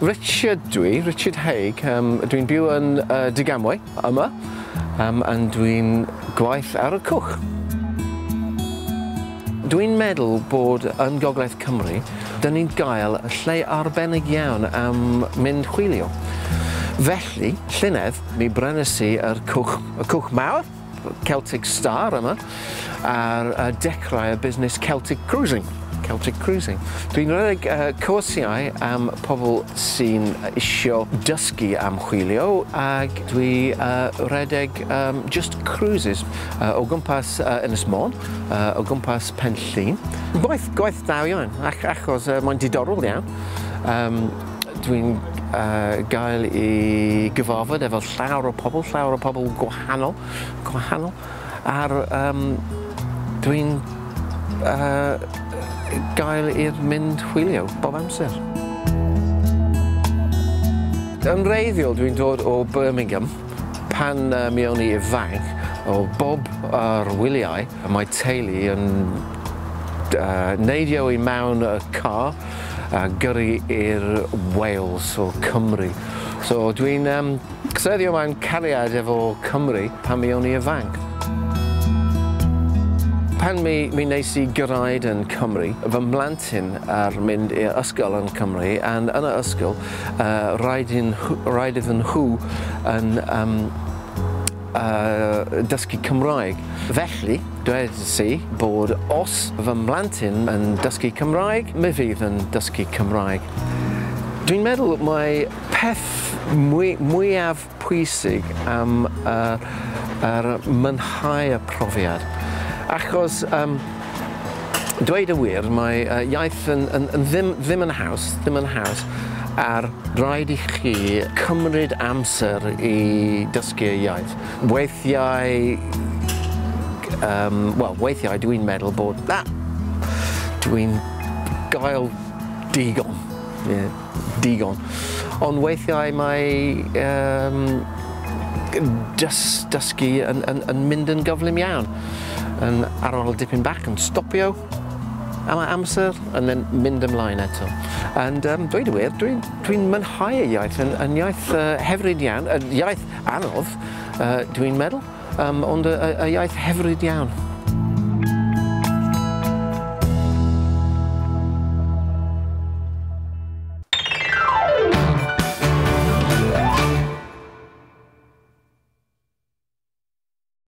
Richard Haig. Dwi'n byw yn Digamway yma, and dwi'n gwaith ar y cwch. Dwi'n meddwl bod yn Gogledd Cymru, dyn ni'n gael y lle arbennig iawn am mynd chwilio. Felly, llynedd, mi brenes i y cwch mawr, Celtic Star yma, ar dechrau y busnes Celtic Cruising. Dwi'n rhedeg cwrsiau am pobl sy'n isio dysgu am chwilio, ac dwi rhedeg just cruises o gwmpas Ynys Môn, o gwmpas Penllyn. Gwaith da iawn, achos mae'n diddorol iawn. Dwi'n gael i gyfarfod efo llawer o pobl gwahanol, ar dwi'n gael i'r mynd chwilio bob amser. Yn wreiddiol dwi'n dod o Birmingham pan mi o'n i ifanc, o bob ar wyliau mae teulu yn neidio i mewn y car a gyrru i'r Wales o Cymru. So dwi'n cyseddio mewn cariad efo Cymru pan mi o'n i ifanc. Pan mi wnes i gyrraedd yn Cymru, fy mlantyn ar mynd i'r ysgol yn Cymru, a yn y ysgol, rhaid iddyn nhw yn dysgu Cymraeg. Felly, dweud i bod os fy mlantyn yn dysgu Cymraeg, mi fydd yn dysgu Cymraeg. Dwi'n meddwl mai peth mwyaf pwysig am mynhau y profiad. Achos, dweud y wir, mae iaith ddim yn haws, ar rhaid i chi cymryd amser i dysgu'r iaith. Weithiau dwi'n meddwl bod dwi'n gael digon. Ond weithiau mae dysgu yn mynd yn gyflym iawn. Yn ar ôl dipyn bach yn stopio am amser, and then mynd ymlaen eto. And dweud y wir, dwi'n mynhau y iaith, yn iaith hyfryd iawn, iaith anodd, dwi'n meddwl, ond y iaith hyfryd iawn.